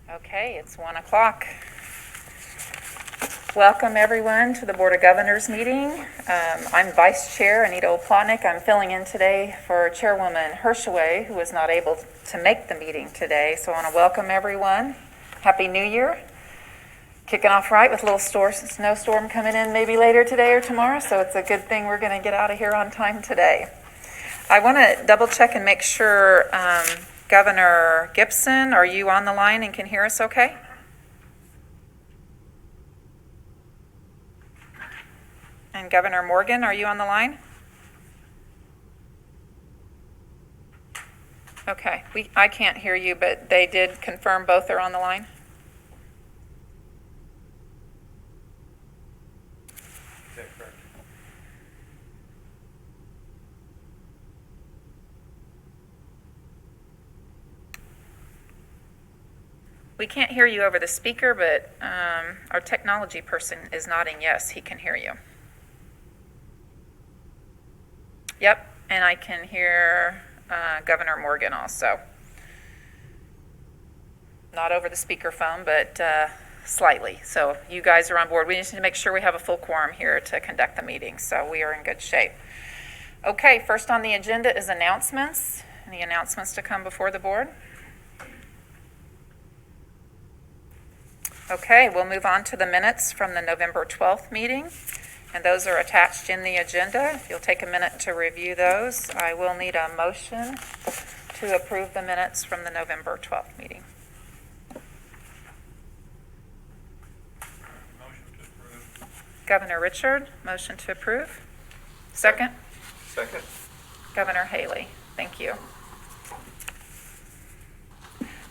Okay, it's 1 o'clock. Welcome, everyone, to the Board of Governors meeting. I'm Vice Chair Anita Oplotnik. I'm filling in today for Chairwoman Hershaway, who was not able to make the meeting today. So I want to welcome everyone. Happy New Year. Kicking off right with a little snowstorm coming in maybe later today or tomorrow, so it's a good thing we're going to get out of here on time today. I want to double check and make sure, Governor Gibson, are you on the line and can hear us okay? And Governor Morgan, are you on the line? Okay, I can't hear you, but they did confirm both are on the line? Is that correct? We can't hear you over the speaker, but our technology person is nodding yes, he can hear you. Yep, and I can hear Governor Morgan also. Not over the speakerphone, but slightly. So you guys are on board. We just need to make sure we have a full quorum here to conduct the meeting, so we are in good shape. Okay, first on the agenda is announcements. Any announcements to come before the board? Okay, we'll move on to the minutes from the November 12th meeting. And those are attached in the agenda. If you'll take a minute to review those, I will need a motion to approve the minutes from the November 12th meeting. Motion to approve. Governor Richard, motion to approve. Second? Second. Governor Haley, thank you.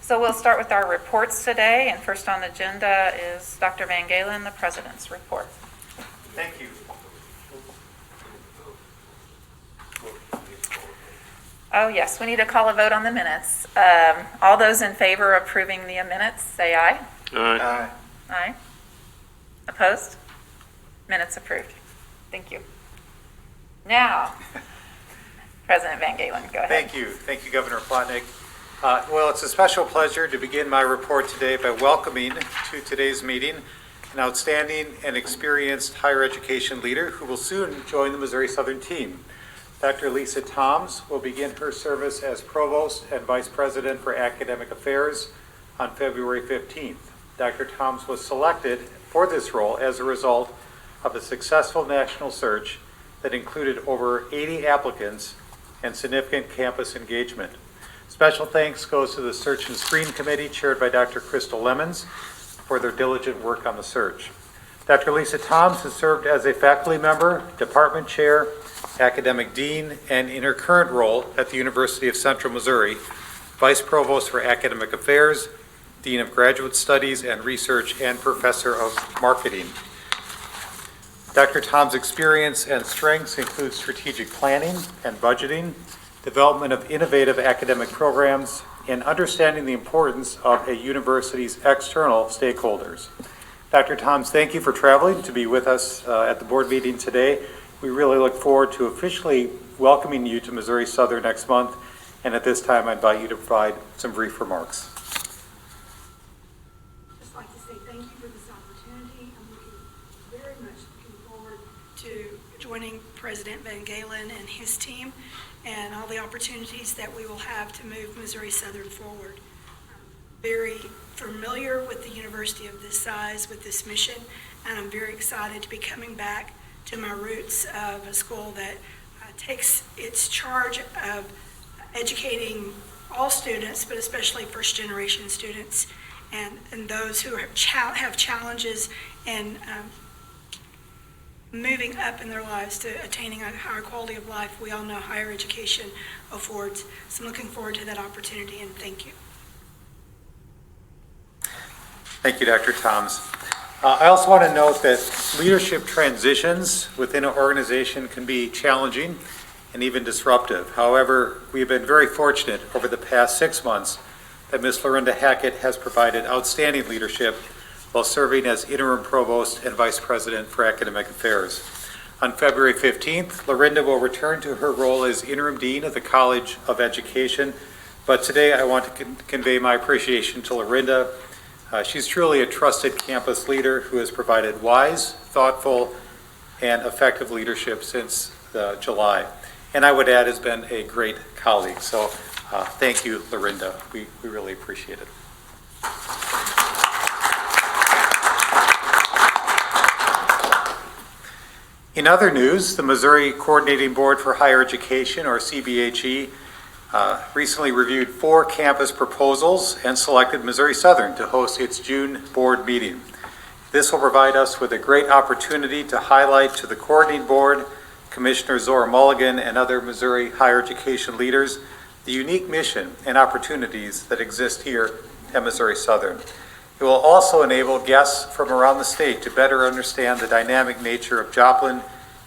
So we'll start with our reports today, and first on the agenda is Dr. Van Galen, the President's report. Thank you. Oh, yes, we need to call a vote on the minutes. All those in favor of approving the minutes, say aye. Aye. Aye. Opposed? Minutes approved. Thank you. Now, President Van Galen, go ahead. Thank you. Thank you, Governor Plotnick. Well, it's a special pleasure to begin my report today by welcoming to today's meeting an outstanding and experienced higher education leader who will soon join the Missouri Southern team. Dr. Lisa Toms will begin her service as Provost and Vice President for Academic Affairs on February 15th. Dr. Toms was selected for this role as a result of a successful national search that included over 80 applicants and significant campus engagement. Special thanks goes to the Search and Screen Committee chaired by Dr. Crystal Lemons for their diligent work on the search. Dr. Lisa Toms has served as a faculty member, department chair, academic dean, and in her current role at the University of Central Missouri, Vice Provost for Academic Affairs, Dean of Graduate Studies and Research, and Professor of Marketing. Dr. Toms' experience and strengths include strategic planning and budgeting, development of innovative academic programs, and understanding the importance of a university's external stakeholders. Dr. Toms, thank you for traveling to be with us at the board meeting today. We really look forward to officially welcoming you to Missouri Southern next month, and at this time I invite you to provide some brief remarks. I'd just like to say thank you for this opportunity. I'm very much looking forward to joining President Van Galen and his team and all the opportunities that we will have to move Missouri Southern forward. I'm very familiar with the university of this size, with this mission, and I'm very excited to be coming back to my roots of a school that takes its charge of educating all students, but especially first-generation students and those who have challenges in moving up in their lives to attaining a higher quality of life. We all know higher education affords. So I'm looking forward to that opportunity, and thank you. Thank you, Dr. Toms. I also want to note that leadership transitions within an organization can be challenging and even disruptive. However, we have been very fortunate over the past 6 months that Ms. Lorinda Hackett has provided outstanding leadership while serving as interim provost and vice president for academic affairs. On February 15th, Lorinda will return to her role as interim dean of the College of Education, but today I want to convey my appreciation to Lorinda She's truly a trusted campus leader who has provided wise, thoughtful, and effective leadership since July. And I would add, has been a great colleague. So thank you, Lorinda. We really appreciate it. In other news, the Missouri Coordinating Board for Higher Education, or CBHE, recently reviewed 4 campus proposals and selected Missouri Southern to host its June board meeting. This will provide us with a great opportunity to highlight to the Coordinating Board, Commissioner Zora Mulligan, and other Missouri higher education leaders the unique mission and opportunities that exist here at Missouri Southern. It will also enable guests from around the state to better understand the dynamic nature of Joplin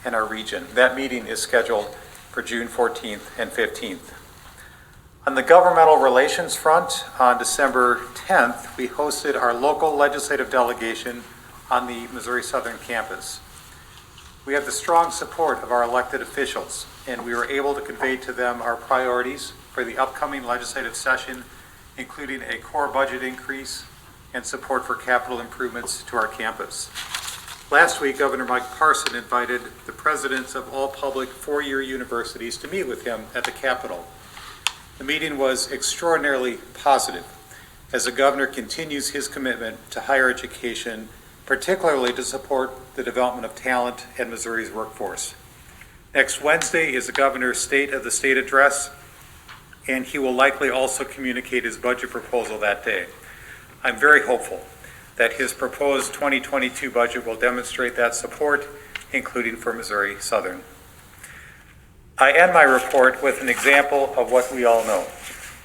and our region. That meeting is scheduled for June 14th and 15th. On the governmental relations front, on December 10th, we hosted our local legislative delegation on the Missouri Southern campus. We have the strong support of our elected officials, and we were able to convey to them our priorities for the upcoming legislative session, including a core budget increase and support for capital improvements to our campus. Last week, Governor Mike Parson invited the presidents of all public four-year universities to meet with him at the Capitol. The meeting was extraordinarily positive as the governor continues his commitment to higher education, particularly to support the development of talent in Missouri's workforce. Next Wednesday is the governor's State of the State address, and he will likely also communicate his budget proposal that day. I'm very hopeful that his proposed 2022 budget will demonstrate that support, including for Missouri Southern. I end my report with an example of what we all know.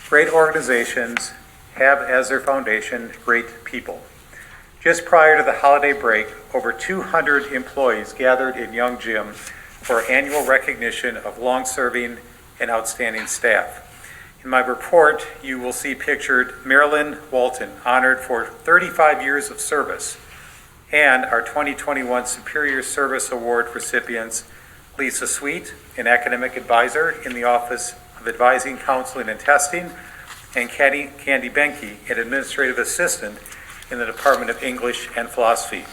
Great organizations have as their foundation great people. Just prior to the holiday break, over 200 employees gathered in Young Gym for annual recognition of long-serving and outstanding staff. In my report, you will see pictured Marilyn Walton, honored for 35 years of service, and our 2021 Superior Service Award recipients, Lisa Sweet, an academic advisor in the Office of Advising, Counseling, and Testing, and Candy Benke, an administrative assistant in the Department of English and Philosophy.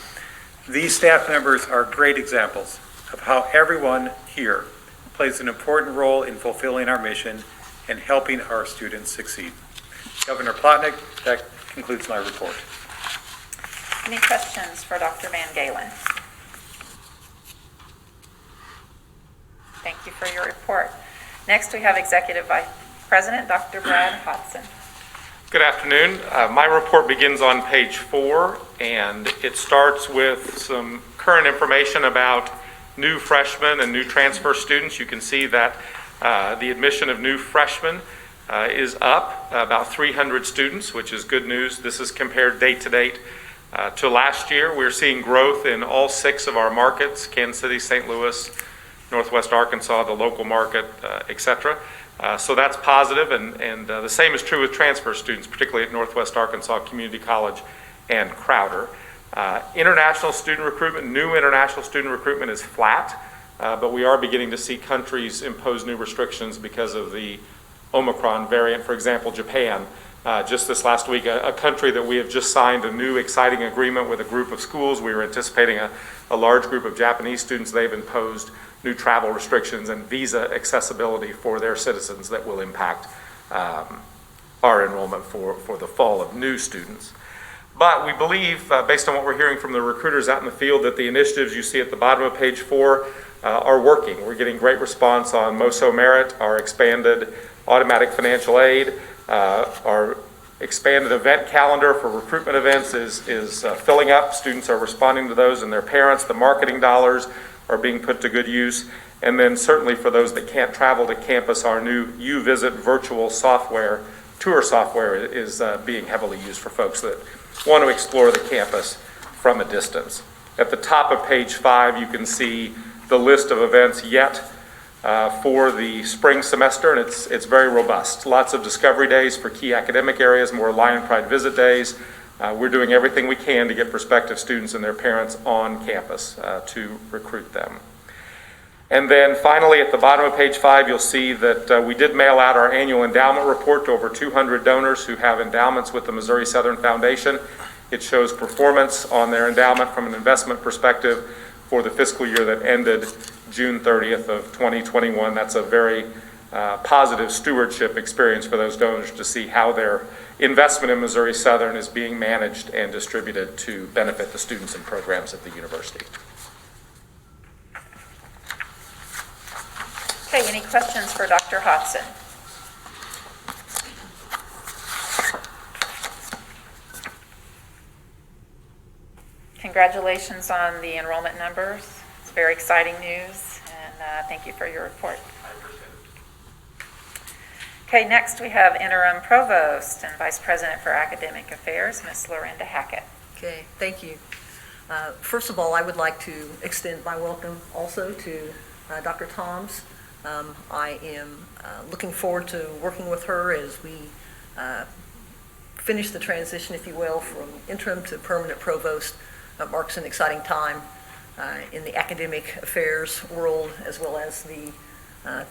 These staff members are great examples of how everyone here plays an important role in fulfilling our mission and helping our students succeed. Governor Plotnick, that concludes my report. Any questions for Dr. Van Galen? Thank you for your report. Next, we have Executive Vice President, Dr. Brad Hodson. Good afternoon. My report begins on page 4, and it starts with some current information about new freshmen and new transfer students. You can see that the admission of new freshmen is up about 300 students, which is good news. This is compared date to date to last year. We're seeing growth in all 6 of our markets: Kansas City, St. Louis, Northwest Arkansas, the local market, etc. So that's positive, and the same is true with transfer students, particularly at Northwest Arkansas Community College and Crowder. International student recruitment, new international student recruitment is flat, but we are beginning to see countries impose new restrictions because of the Omicron variant. For example, Japan, just this last week, a country that we have just signed a new exciting agreement with a group of schools. We were anticipating a large group of Japanese students. They've imposed new travel restrictions and visa accessibility for their citizens that will impact our enrollment for the fall of new students. But we believe, based on what we're hearing from the recruiters out in the field, that the initiatives you see at the bottom of page 4 are working. We're getting great response on MOSO Merit, our expanded automatic financial aid, our expanded event calendar for recruitment events is filling up. Students are responding to those and their parents. The marketing dollars are being put to good use. And then certainly for those that can't travel to campus, our new UVisit virtual software, tour software, is being heavily used for folks that want to explore the campus from a distance. At the top of page 5, you can see the list of events yet for the spring semester, and it's very robust. Lots of discovery days for key academic areas, more Lion Pride visit days. We're doing everything we can to get prospective students and their parents on campus to recruit them. And then finally, at the bottom of page 5, you'll see that we did mail out our annual endowment report to over 200 donors who have endowments with the Missouri Southern Foundation. It shows performance on their endowment from an investment perspective for the fiscal year that ended June 30th of 2021. That's a very positive stewardship experience for those donors to see how their investment in Missouri Southern is being managed and distributed to benefit the students and programs at the university. Okay, any questions for Dr. Hodson? Congratulations on the enrollment numbers. It's very exciting news, and thank you for your report. Okay, next we have Interim Provost and Vice President for Academic Affairs, Ms. Lorinda Hackett. Okay, thank you. First of all, I would like to extend my welcome also to Dr. Toms. I am looking forward to working with her as we finish the transition, if you will, from interim to permanent provost. Marks an exciting time in the academic affairs world as well as the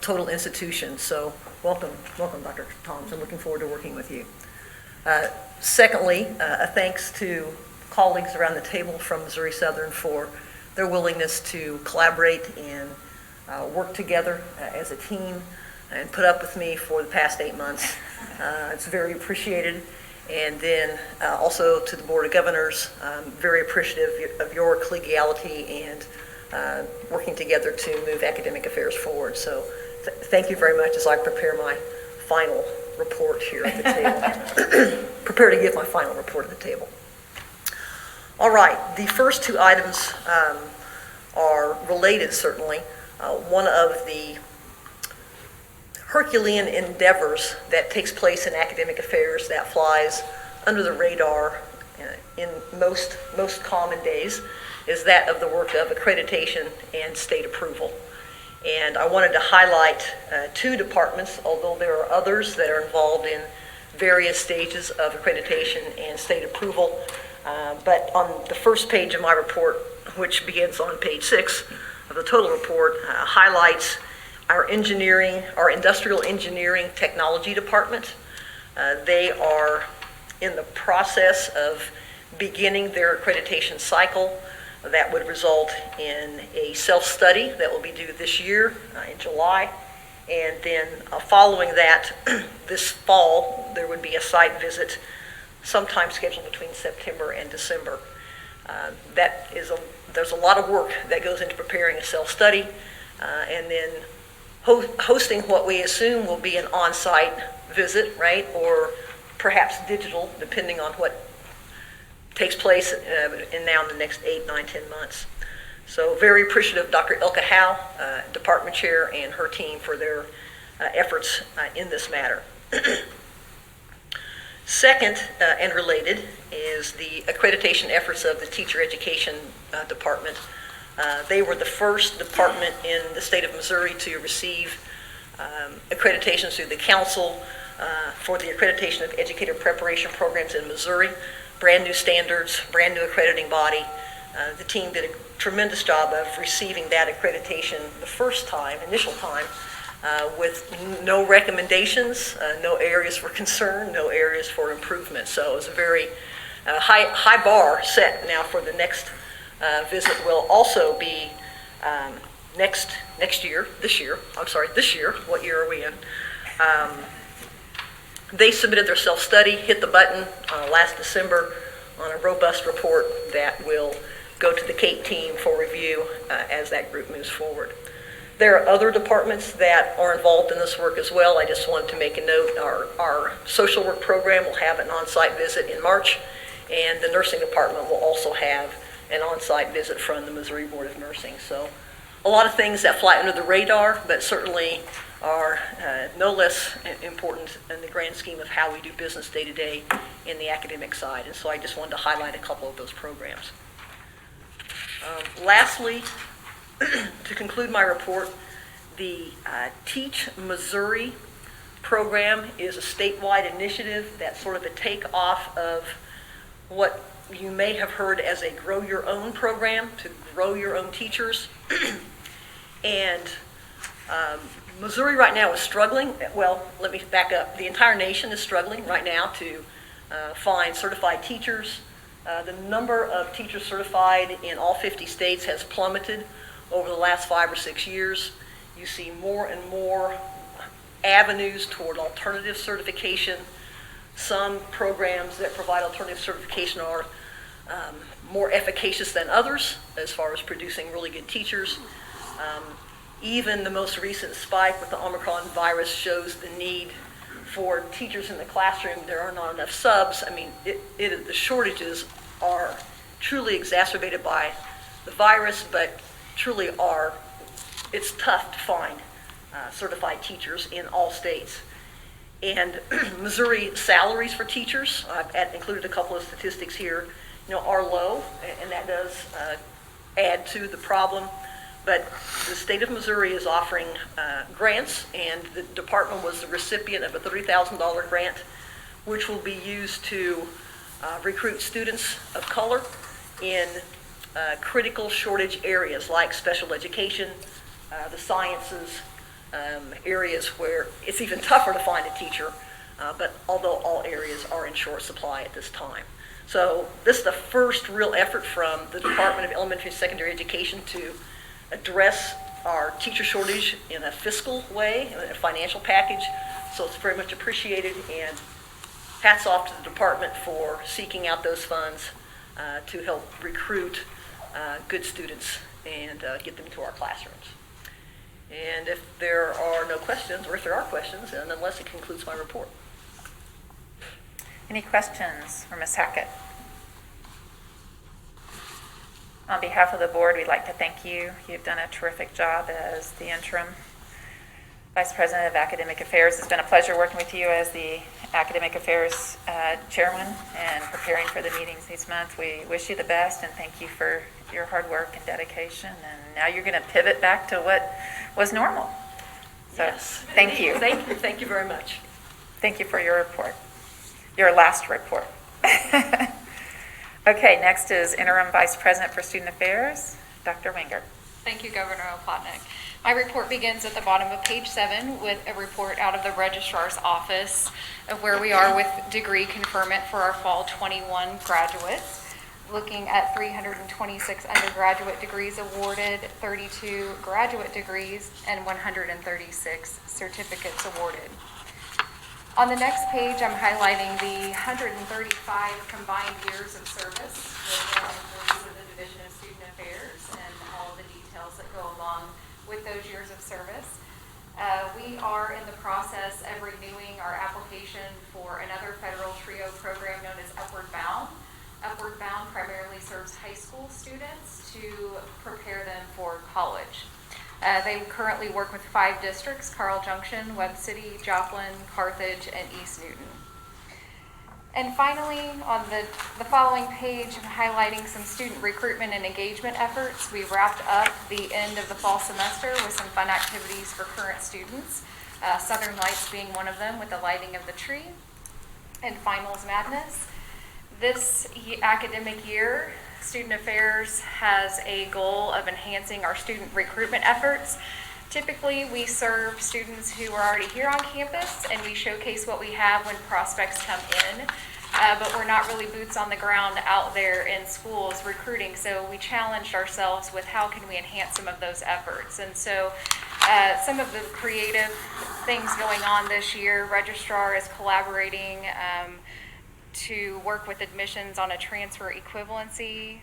total institution. So welcome, Dr. Toms. I'm looking forward to working with you. Secondly, a thanks to colleagues around the table from Missouri Southern for their willingness to collaborate and work together as a team and put up with me for the past 8 months. It's very appreciated. And then also to the Board of Governors, very appreciative of your collegiality and working together to move academic affairs forward. So thank you very much as I prepare my final report here at the table. Prepare to give my final report at the table. All right, the first two items are related, certainly. One of the Herculean endeavors that takes place in academic affairs that flies under the radar in most common days is that of the work of accreditation and state approval. And I wanted to highlight two departments, although there are others that are involved in various stages of accreditation and state approval. But on the first page of my report, which begins on page 6 of the total report, highlights our industrial engineering technology department. They are in the process of beginning their accreditation cycle. That would result in a self-study that will be due this year in July. And then following that, this fall, there would be a site visit sometime scheduled between September and December. There's a lot of work that goes into preparing a self-study and then hosting what we assume will be an on-site visit, right, or perhaps digital, depending on what takes place in the next 8, 9, 10 months. So very appreciative of Dr. Ilka Howe, department chair, and her team for their efforts in this matter. Second, and related, is the accreditation efforts of the teacher education department. They were the first department in the state of Missouri to receive accreditations through the council for the accreditation of educator preparation programs in Missouri. Brand new standards, brand new accrediting body. The team did a tremendous job of receiving that accreditation the first time, initial time, with no recommendations, no areas for concern, no areas for improvement. So it was a very high bar set now for the next visit. Will also be this year. What year are we in? They submitted their self-study, hit the button last December on a robust report that will go to the CAPE team for review as that group moves forward. There are other departments that are involved in this work as well. I just wanted to make a note. Our social work program will have an on-site visit in March, and the nursing department will also have an on-site visit from the Missouri Board of Nursing. So a lot of things that fly under the radar, but certainly are no less important in the grand scheme of how we do business day to day in the academic side. And so I just wanted to highlight a couple of those programs. Lastly, to conclude my report, the Teach Missouri program is a statewide initiative that's sort of a takeoff of what you may have heard as a grow your own program to grow your own teachers. And Missouri right now is struggling. Well, let me back up. The entire nation is struggling right now to find certified teachers, The number of teachers certified in all 50 states has plummeted over the last 5 or 6 years. You see more and more avenues toward alternative certification. Some programs that provide alternative certification are more efficacious than others as far as producing really good teachers. Even the most recent spike with the Omicron virus shows the need for teachers in the classroom. There are not enough subs. I mean, the shortages are truly exacerbated by the virus, but truly it's tough to find certified teachers in all states. And Missouri salaries for teachers, I've included a couple of statistics here, are low, and that does add to the problem. But the state of Missouri is offering grants, and the department was the recipient of a $30,000 grant, which will be used to recruit students of color in critical shortage areas like special education, the sciences, areas where it's even tougher to find a teacher, but although all areas are in short supply at this time. So this is the first real effort from the Department of Elementary and Secondary Education to address our teacher shortage in a fiscal way, in a financial package. So it's very much appreciated, and hats off to the department for seeking out those funds to help recruit good students and get them into our classrooms. And if there are no questions, or if there are questions, and unless it concludes my report. Any questions for Ms. Hackett? On behalf of the board, we'd like to thank you. You've done a terrific job as the interim Vice President of Academic Affairs. It's been a pleasure working with you as the Academic Affairs Chairman and preparing for the meetings these months. We wish you the best and thank you for your hard work and dedication. And now you're going to pivot back to what was normal. So, Yes. Thank you. Thank you very much. Thank you for your report, your last report. Okay, next is Interim Vice President for Student Affairs, Dr. Wenger. Thank you, Governor Oplotnik. My report begins at the bottom of page 7 with a report out of the registrar's office of where we are with degree conferment for our fall 21 graduates. Looking at 326 undergraduate degrees awarded, 32 graduate degrees, and 136 certificates awarded. On the next page, I'm highlighting the 135 combined years of service with the employees of the Division of Student Affairs and all the details that go along with those years of service. We are in the process of renewing our application for another federal TRIO program known as Upward Bound. Upward Bound primarily serves high school students to prepare them for college. They currently work with 5 districts: Carl Junction, Webb City, Joplin, Carthage, and East Newton. And finally, on the following page, I'm highlighting some student recruitment and engagement efforts. We wrapped up the end of the fall semester with some fun activities for current students, Southern Lights being one of them with the lighting of the tree, and Finals Madness. This academic year, Student Affairs has a goal of enhancing our student recruitment efforts. Typically, we serve students who are already here on campus, and we showcase what we have when prospects come in, but we're not really boots on the ground out there in schools recruiting, so we challenged ourselves with how can we enhance some of those efforts. And so some of the creative things going on this year, Registrar is collaborating to work with admissions on a transfer equivalency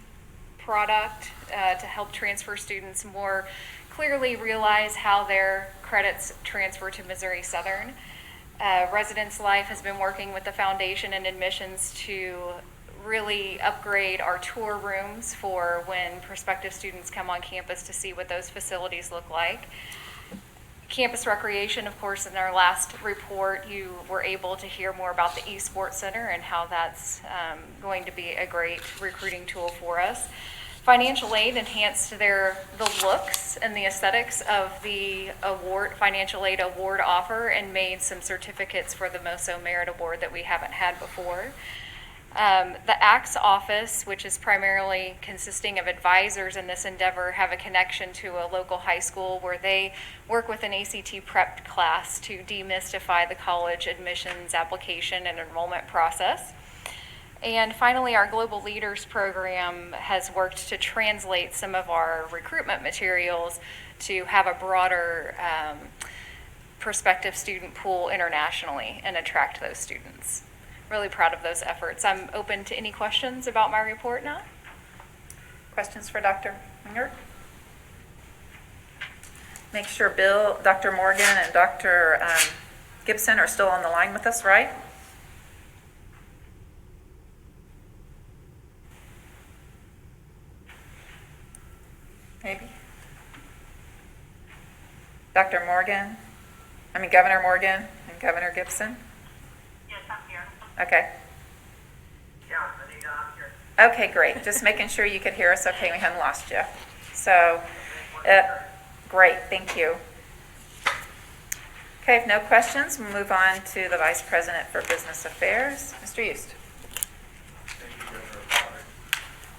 product to help transfer students more clearly realize how their credits transfer to Missouri Southern. Residence Life has been working with the foundation and admissions to really upgrade our tour rooms for when prospective students come on campus to see what those facilities look like. Campus recreation, of course, in our last report, you were able to hear more about the eSports Center and how that's going to be a great recruiting tool for us. Financial aid enhanced the looks and the aesthetics of the financial aid award offer and made some certificates for the MOSO Merit Award that we haven't had before. The ACTS office, which is primarily consisting of advisors in this endeavor, have a connection to a local high school where they work with an ACT prep class to demystify the college admissions application and enrollment process. And finally, our Global Leaders program has worked to translate some of our recruitment materials to have a broader prospective student pool internationally and attract those students. Really proud of those efforts. I'm open to any questions about my report now. Questions for Dr. Winger? Make sure Bill, Dr. Morgan, and Dr. Gibson are still on the line with us, right? Maybe. Dr. Morgan, Governor Morgan and Governor Gibson? Yes, I'm here. Okay. Yeah, Anita, I'm here. Okay, great. Just making sure you could hear us okay. We hadn't lost you. So, great. Thank you. Okay, if no questions, we'll move on to the Vice President for Business Affairs, Mr. Yost. Thank you, Governor Potter.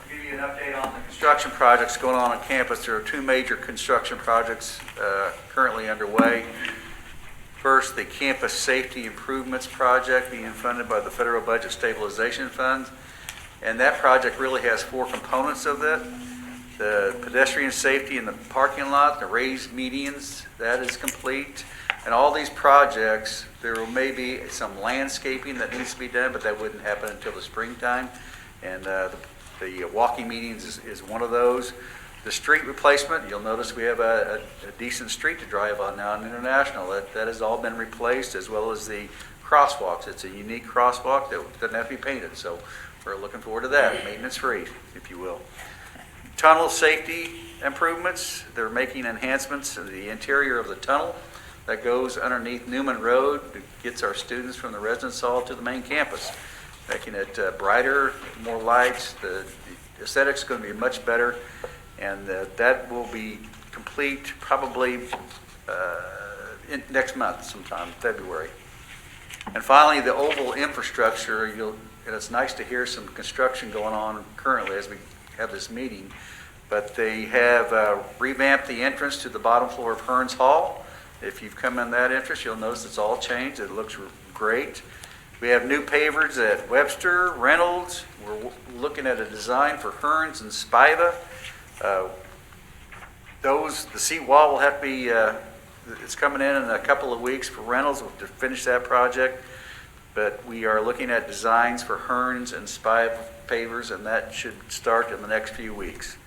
I'll give you an update on the construction projects going on campus. There are two major construction projects currently underway. First, the Campus Safety Improvements Project being funded by the Federal Budget Stabilization Fund. And that project really has four components of it. The pedestrian safety in the parking lot, the raised medians, that is complete. And all these projects, there may be some landscaping that needs to be done, but that wouldn't happen until the springtime. And the walking medians is one of those. The street replacement, you'll notice we have a decent street to drive on now in International. That has all been replaced, as well as the crosswalks. It's a unique crosswalk that doesn't have to be painted, so we're looking forward to that, maintenance-free, if you will. Tunnel safety improvements, they're making enhancements to the interior of the tunnel that goes underneath Newman Road, that gets our students from the residence hall to the main campus, making it brighter, more lights. The aesthetics is going to be much better, and that will be complete probably next month sometime, February. And finally, the oval infrastructure, and it's nice to hear some construction going on currently as we have this meeting, but they have revamped the entrance to the bottom floor of Hearns Hall. If you've come in that entrance, you'll notice it's all changed. It looks great. We have new pavers at Webster, Reynolds. We're looking at a design for Hearns and Spiva. The seat wall will have to be, it's coming in a couple of weeks for Reynolds to finish that project. But we are looking at designs for Hearns and Spiva pavers, and that should start in the next few weeks.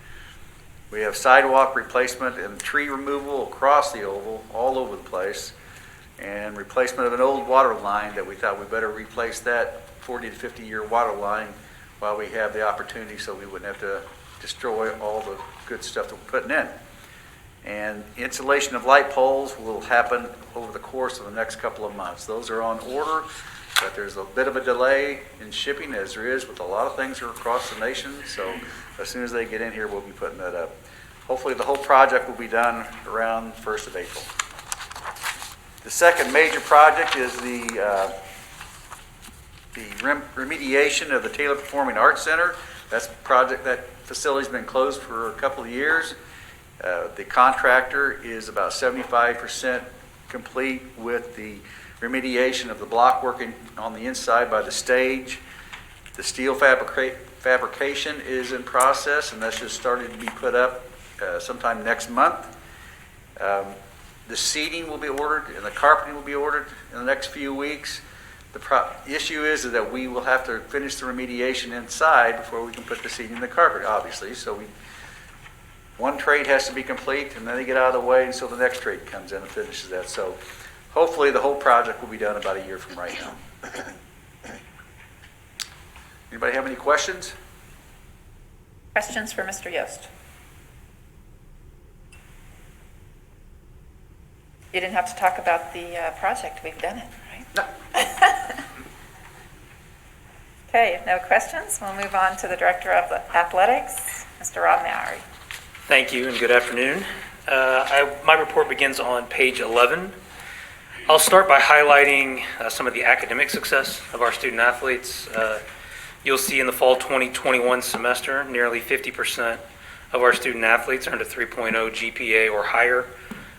We have sidewalk replacement and tree removal across the oval, all over the place, and replacement of an old water line that we thought we better replace that 40 to 50-year water line while we have the opportunity, so we wouldn't have to destroy all the good stuff that we're putting in. And installation of light poles will happen over the course of the next couple of months. Those are on order, but there's a bit of a delay in shipping, as there is with a lot of things across the nation. So as soon as they get in here, we'll be putting that up. Hopefully the whole project will be done around 1st of April. The second major project is the remediation of the Taylor Performing Arts Center. That's a project, that facility's been closed for a couple of years. The contractor is about 75% complete with the remediation of the block work on the inside by the stage. The steel fabrication is in process, and that's just started to be put up sometime next month. The seating will be ordered and the carpeting will be ordered in the next few weeks. The issue is that we will have to finish the remediation inside before we can put the seating and the carpet, obviously. So one trade has to be complete, and then they get out of the way until the next trade comes in and finishes that. So hopefully the whole project will be done about a year from right now. Anybody have any questions? Questions for Mr. Yost? You didn't have to talk about the project. We've done it, right? No. Okay, if no questions, we'll move on to the Director of Athletics, Mr. Rob Mowry. Thank you and good afternoon. My report begins on page 11. I'll start by highlighting some of the academic success of our student athletes. You'll see in the fall 2021 semester, nearly 50% of our student athletes earned a 3.0 GPA or higher,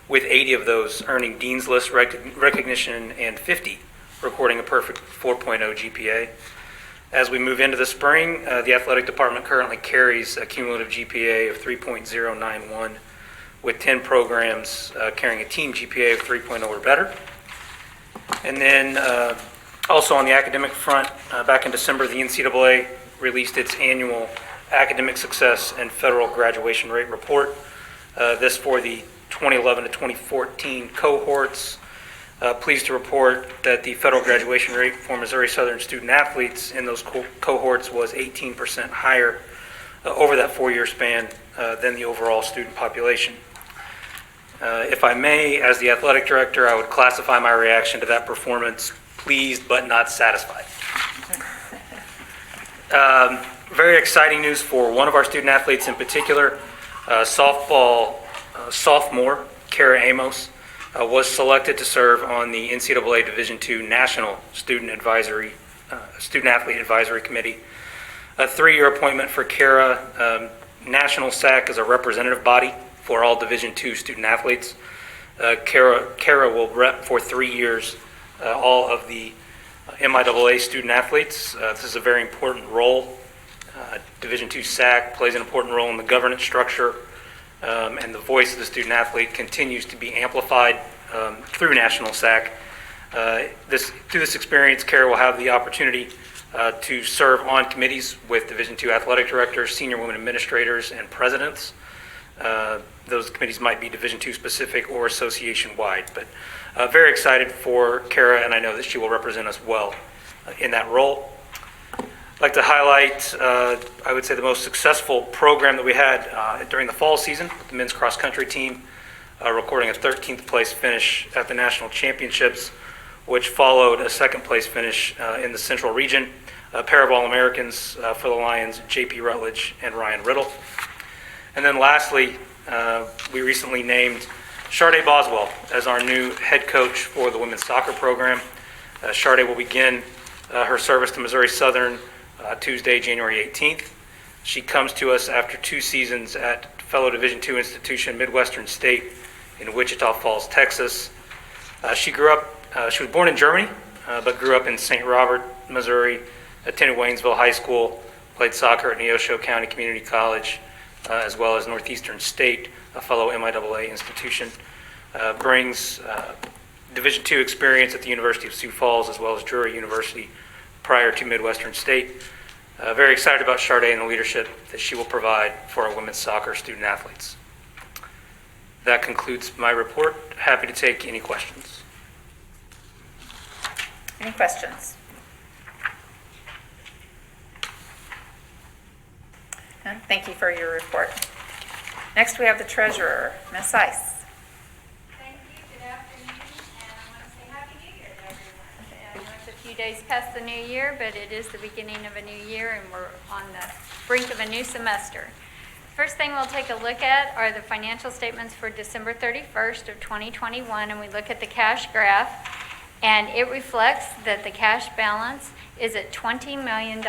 with 80 of those earning Dean's List recognition and 50 recording a perfect 4.0 GPA. As we move into the spring, the athletic department currently carries a cumulative GPA of 3.091, with 10 programs carrying a team GPA of 3.0 or better. And then also on the academic front, back in December, the NCAA released its annual academic success and federal graduation rate report. This for the 2011 to 2014 cohorts. Pleased to report that the federal graduation rate for Missouri Southern student athletes in those cohorts was 18% higher over that 4-year span than the overall student population. If I may, as the athletic director, I would classify my reaction to that performance pleased but not satisfied. Very exciting news for one of our student athletes in particular. Softball sophomore Kara Amos was selected to serve on the NCAA Division II National Student Athlete Advisory Committee. A 3-year appointment for Kara. National SAC is a representative body for all Division II student athletes. Kara will rep for 3 years all of the MIAA student athletes. This is a very important role. Division II SAC plays an important role in the governance structure, and the voice of the student athlete continues to be amplified through National SAC. Through this experience, Kara will have the opportunity to serve on committees with Division II athletic directors, senior women administrators, and presidents. Those committees might be Division II specific or association-wide, but very excited for Kara, and I know that she will represent us well in that role. I'd like to highlight, I would say, the most successful program that we had during the fall season with the men's cross-country team, recording a 13th place finish at the national championships, which followed a 2nd place finish in the Central region. A pair of All-Americans for the Lions, J.P. Rutledge and Ryan Riddle. And then lastly, we recently named Sharday Boswell as our new head coach for the women's soccer program. Sharday will begin her service to Missouri Southern Tuesday, January 18th. She comes to us after 2 seasons at fellow Division II institution Midwestern State in Wichita Falls, Texas. She was born in Germany, but grew up in St. Robert, Missouri, attended Waynesville High School, played soccer at Neosho County Community College, as well as Northeastern State, a fellow MIAA institution. Brings Division II experience at the University of Sioux Falls as well as Drury University prior to Midwestern State. Very excited about Sharday and the leadership that she will provide for our women's soccer student athletes. That concludes my report. Happy to take any questions. Any questions? None? Thank you for your report. Next, we have the treasurer, Ms. Ice. Thank you. Good afternoon, and I want to say Happy New Year to everyone. I know it's a few days past the new year, but it is the beginning of a new year, and we're on the brink of a new semester. First thing we'll take a look at are the financial statements for December 31st of 2021, and we look at the cash graph, and it reflects that the cash balance is at $20 million.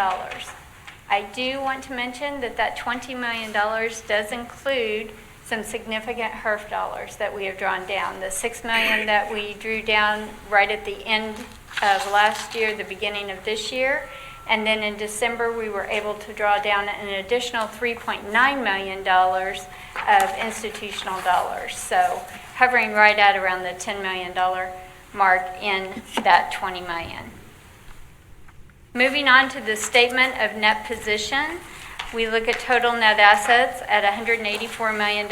I do want to mention that that $20 million does include some significant HERF dollars that we have drawn down. The $6 million that we drew down right at the end of last year, the beginning of this year, and then in December we were able to draw down an additional $3.9 million of institutional dollars. So hovering right at around the $10 million mark in that $20 million. Moving on to the statement of net position, we look at total net assets at $184 million.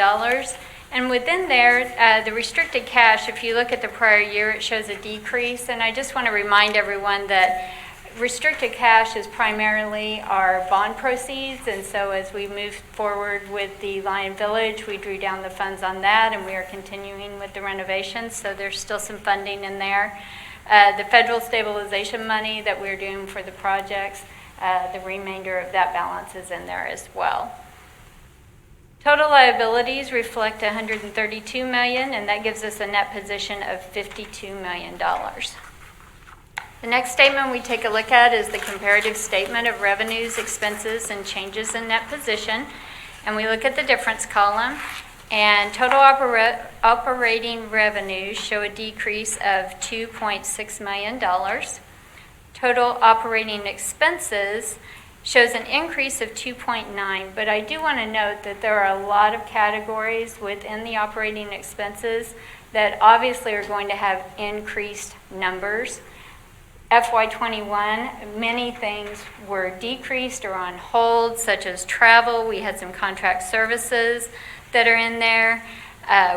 And within there, the restricted cash, if you look at the prior year, it shows a decrease. And I just want to remind everyone that restricted cash is primarily our bond proceeds. And so as we move forward with the Lion Village, we drew down the funds on that, and we are continuing with the renovations. So there's still some funding in there. The federal stabilization money that we're doing for the projects, the remainder of that balance is in there as well. Total liabilities reflect $132 million, and that gives us a net position of $52 million. The next statement we take a look at is the comparative statement of revenues, expenses, and changes in net position. And we look at the difference column. And total operating revenues show a decrease of $2.6 million. Total operating expenses shows an increase of 2.9, but I do want to note that there are a lot of categories within the operating expenses that obviously are going to have increased numbers. FY21, many things were decreased or on hold, such as travel. We had some contract services that are in there.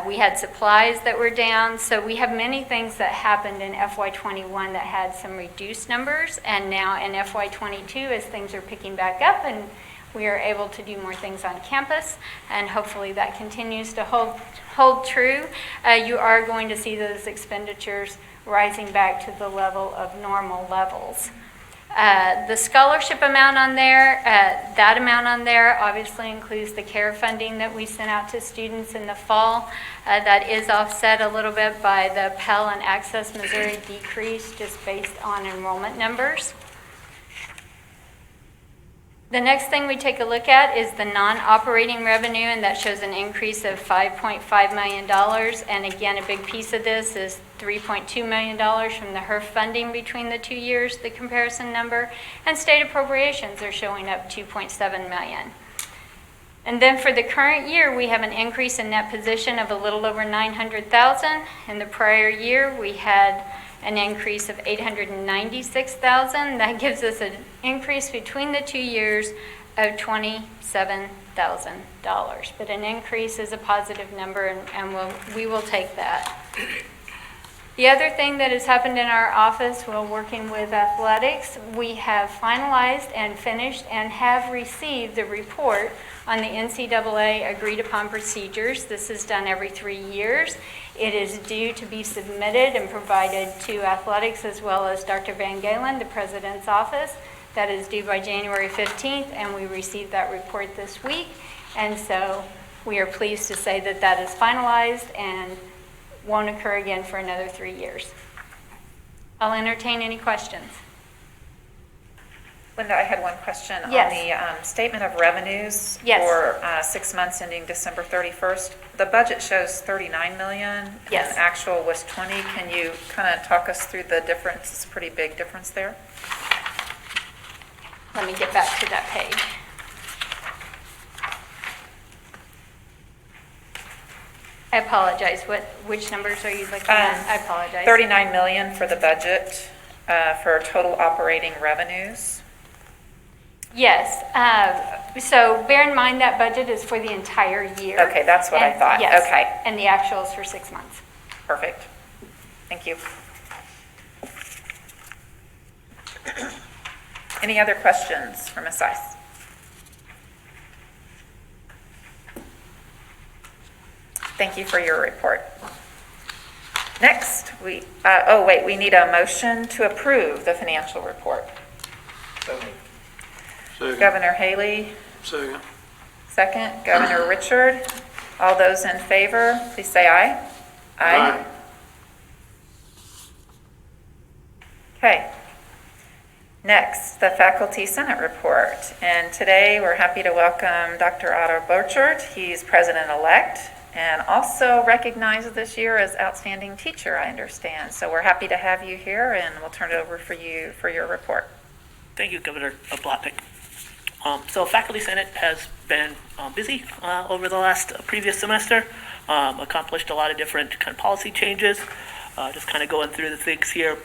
We had supplies that were down. So we have many things that happened in FY21 that had some reduced numbers. And now in FY22, as things are picking back up and we are able to do more things on campus, and hopefully that continues to hold true, you are going to see those expenditures rising back to the level of normal levels. The scholarship amount on there, that amount on there obviously includes the CARE funding that we sent out to students in the fall. That is offset a little bit by the Pell and Access Missouri decrease just based on enrollment numbers. The next thing we take a look at is the non-operating revenue, and that shows an increase of $5.5 million. And again, a big piece of this is $3.2 million from the HERF funding between the 2 years, the comparison number, and state appropriations are showing up $2.7 million. And then for the current year, we have an increase in net position of a little over $900,000. In the prior year, we had an increase of $896,000. That gives us an increase between the 2 years of $27,000. But an increase is a positive number, and we will take that. The other thing that has happened in our office while working with athletics, we have finalized and finished and have received the report on the NCAA agreed upon procedures. This is done every 3 years. It is due to be submitted and provided to athletics as well as Dr. Van Galen, the president's office. That is due by January 15th, and we received that report this week. And so we are pleased to say that that is finalized and won't occur again for another 3 years. I'll entertain any questions. Linda, I had one question. Yes. On the statement of revenues Yes. for 6 months ending December 31st. The budget shows $39 million. Yes. And actual was 20. Can you kind of talk us through the difference? It's a pretty big difference there. Let me get back to that page. I apologize. Which numbers are you looking at? I apologize. 39 million for the budget for total operating revenues. Yes. So bear in mind that budget is for the entire year. Okay, that's what I thought. Yes. Okay. And the actual is for 6 months. Perfect. Thank you. Any other questions for Ms. Ice? Thank you for your report. Next, we need a motion to approve the financial report. Second. Governor Haley, Second. second. Governor Richard, all those in favor, please say aye. Aye. Okay. Next, the Faculty Senate report. And today, we're happy to welcome Dr. Otto Burchard. He's president-elect and also recognized this year as outstanding teacher, I understand. So we're happy to have you here, and we'll turn it over for you for your report. Thank you, Governor Plotnick. So Faculty Senate has been busy over the last previous semester, accomplished a lot of different kind of policy changes. Just kind of going through the things here.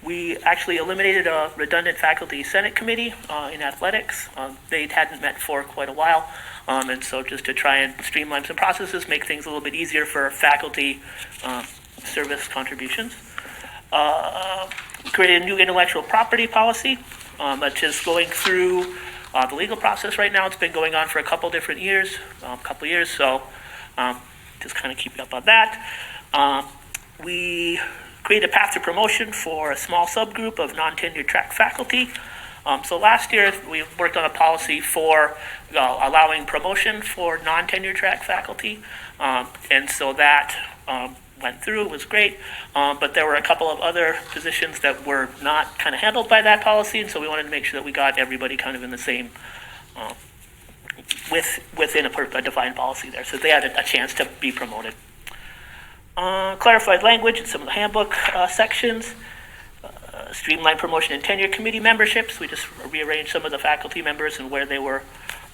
We actually eliminated a redundant Faculty Senate committee in athletics. They hadn't met for quite a while, and so just to try and streamline some processes, make things a little bit easier for faculty service contributions. We created a new intellectual property policy that's just going through the legal process right now. It's been going on for a couple different years, so just kind of keeping up on that. We created a path to promotion for a small subgroup of non-tenured track faculty. So last year, we worked on a policy for allowing promotion for non-tenured track faculty, and so that went through. It was great, but there were a couple of other positions that were not kind of handled by that policy, and so we wanted to make sure that we got everybody kind of in the same, within a defined policy there, so they had a chance to be promoted. Clarified language in some of the handbook sections. streamlined promotion and tenure committee memberships. We just rearranged some of the faculty members and where they were,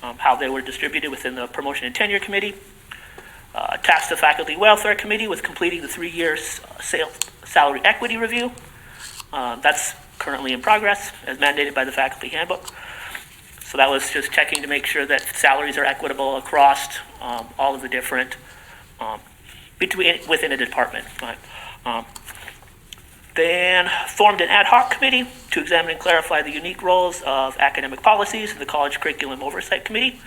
how they were distributed within the promotion and tenure committee. Tasked the faculty welfare committee with completing the 3-year salary equity review. That's currently in progress as mandated by the faculty handbook. So that was just checking to make sure that salaries are equitable across all of the different, within a department. Then formed an ad hoc committee to examine and clarify the unique roles of academic policies in the College Curriculum Oversight Committee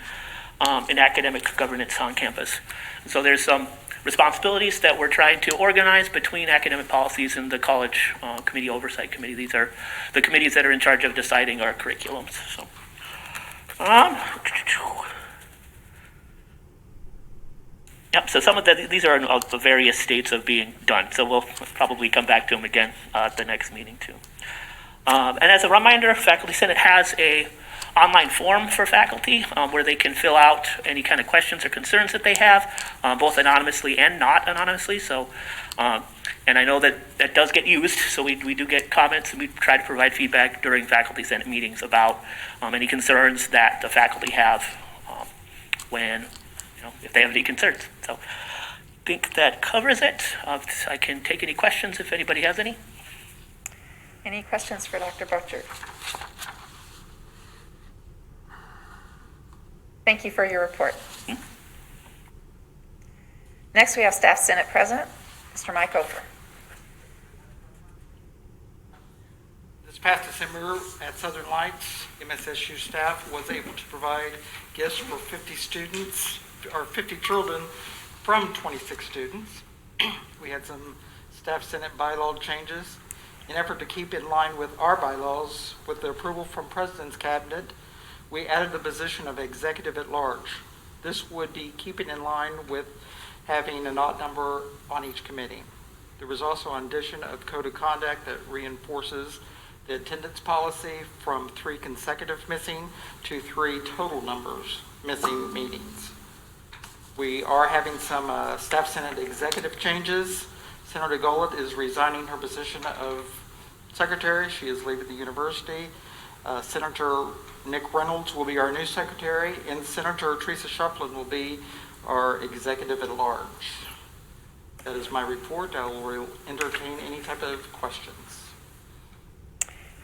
and academic governance on campus. And so there's some responsibilities that we're trying to organize between academic policies and the College Committee Oversight Committee. These are the committees that are in charge of deciding our curriculums. So, yep, so some of these are in the various states of being done. So we'll probably come back to them again at the next meeting too. And as a reminder, Faculty Senate has a online form for faculty where they can fill out any kind of questions or concerns that they have, both anonymously and not anonymously. So, and I know that does get used, so we do get comments, and we try to provide feedback during Faculty Senate meetings about any concerns that the faculty have when, if they have any concerns. So I think that covers it. I can take any questions if anybody has any. Any questions for Dr. Butcher? Thank you for your report. Next, we have Staff Senate President, Mr. Mike Ofer. This past December at Southern Lights, MSSU staff was able to provide gifts for 50 students, or 50 children from 26 students. We had some Staff Senate bylaw changes. In an effort to keep in line with our bylaws, with the approval from President's Cabinet, we added the position of executive at large. This would be keeping in line with having an odd number on each committee. There was also an addition of code of conduct that reinforces the attendance policy from 3 consecutive missing to 3 total numbers missing meetings. We are having some Staff Senate executive changes. Senator Gullett is resigning her position of secretary. She is leaving the university. Senator Nick Reynolds will be our new secretary, and Senator Teresa Shupland will be our executive at large. That is my report. I will entertain any type of questions.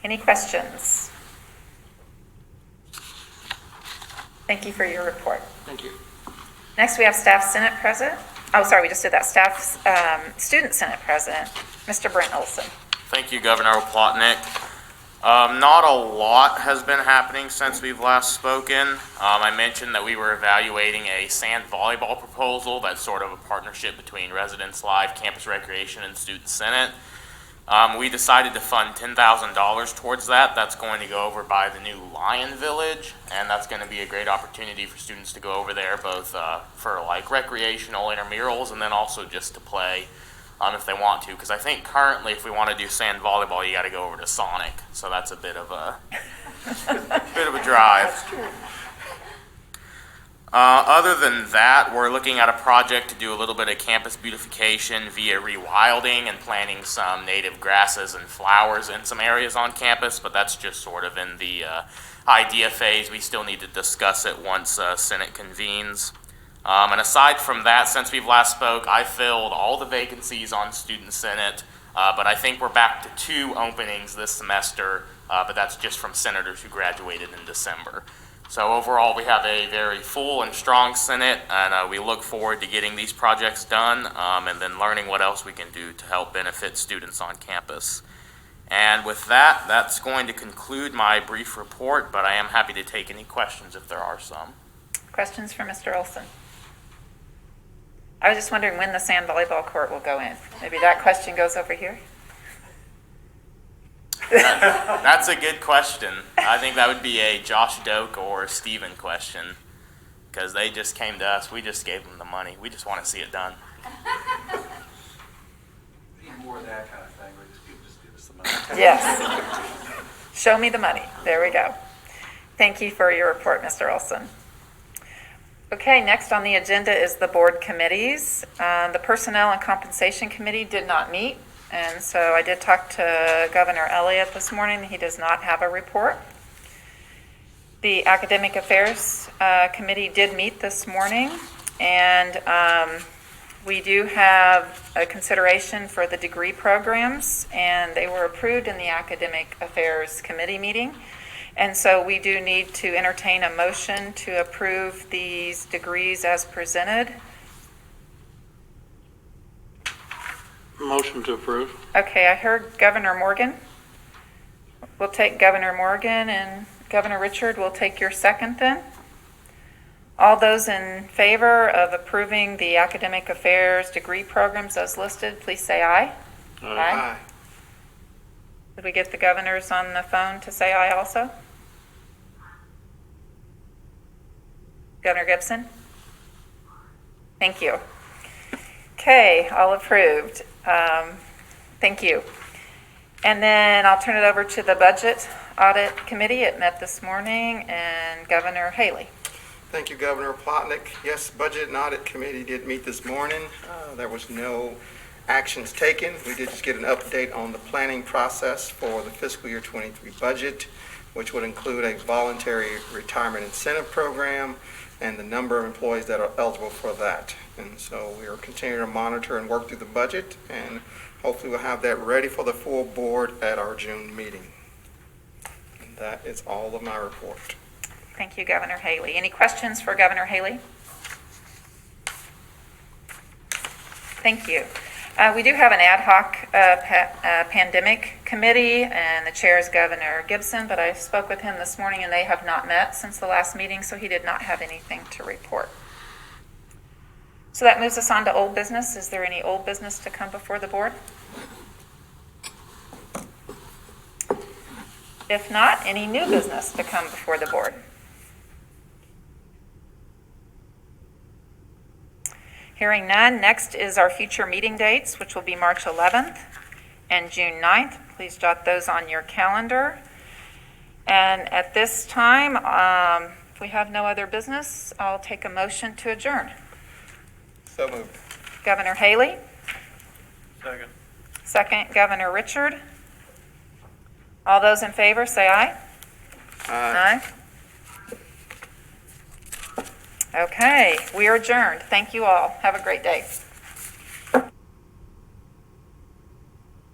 Any questions? Thank you for your report. Thank you. Next, we have Staff Senate President. Oh, sorry, we just did that. Student Senate President, Mr. Brent Olson. Thank you, Governor Plotnick. Not a lot has been happening since we've last spoken. I mentioned that we were evaluating a sand volleyball proposal that's sort of a partnership between Residence Live, Campus Recreation, and Student Senate. We decided to fund $10,000 towards that. That's going to go over by the new Lion Village, and that's going to be a great opportunity for students to go over there, both for like recreational intramurals and then also just to play if they want to. Because I think currently, if we want to do sand volleyball, you got to go over to Sonic, so that's a bit of a drive. Other than that, we're looking at a project to do a little bit of campus beautification via rewilding and planting some native grasses and flowers in some areas on campus, but that's just sort of in the idea phase. We still need to discuss it once Senate convenes. And aside from that, since we've last spoke, I filled all the vacancies on Student Senate, but I think we're back to 2 openings this semester, but that's just from senators who graduated in December. So overall, we have a very full and strong Senate, and we look forward to getting these projects done and then learning what else we can do to help benefit students on campus. And with that, that's going to conclude my brief report, but I am happy to take any questions if there are some. Questions for Mr. Olson? I was just wondering when the sand volleyball court will go in. Maybe that question goes over here. That's a good question. I think that would be a Josh Doak or Steven question, because they just came to us. We just gave them the money. We just want to see it done. Need more of that kind of thing, where people just give us the money. Yes. Show me the money. There we go. Thank you for your report, Mr. Olson. Okay, next on the agenda is the board committees. The Personnel and Compensation Committee did not meet And so I did talk to Governor Elliott this morning. He does not have a report. The Academic Affairs Committee did meet this morning, and we do have a consideration for the degree programs, and they were approved in the Academic Affairs Committee meeting. And so we do need to entertain a motion to approve these degrees as presented. Motion to approve. Okay, I heard Governor Morgan. We'll take Governor Morgan, and Governor Richard will take your second then. All those in favor of approving the Academic Affairs degree programs as listed, please say aye. Aye. Did we get the governors on the phone to say aye also? Governor Gibson? Thank you. Okay, all approved. Thank you. And then I'll turn it over to the Budget Audit Committee. It met this morning, and Governor Haley. Thank you, Governor Plotnick. Yes, Budget and Audit Committee did meet this morning. There was no actions taken. We did just get an update on the planning process for the fiscal year 23 budget, which would include a voluntary retirement incentive program and the number of employees that are eligible for that. And so we are continuing to monitor and work through the budget, and hopefully we'll have that ready for the full board at our June meeting. And that is all of my report. Thank you, Governor Haley. Any questions for Governor Haley? Thank you. We do have an ad hoc pandemic committee, and the chair is Governor Gibson, but I spoke with him this morning, and they have not met since the last meeting, so he did not have anything to report. So that moves us on to old business. Is there any old business to come before the board? If not, any new business to come before the board? Hearing none, next is our future meeting dates, which will be March 11th and June 9th. Please jot those on your calendar. And at this time, if we have no other business, I'll take a motion to adjourn. So moved. Governor Haley? Second. Second, Governor Richard. All those in favor, say aye. Aye. Okay, we are adjourned. Thank you all. Have a great day.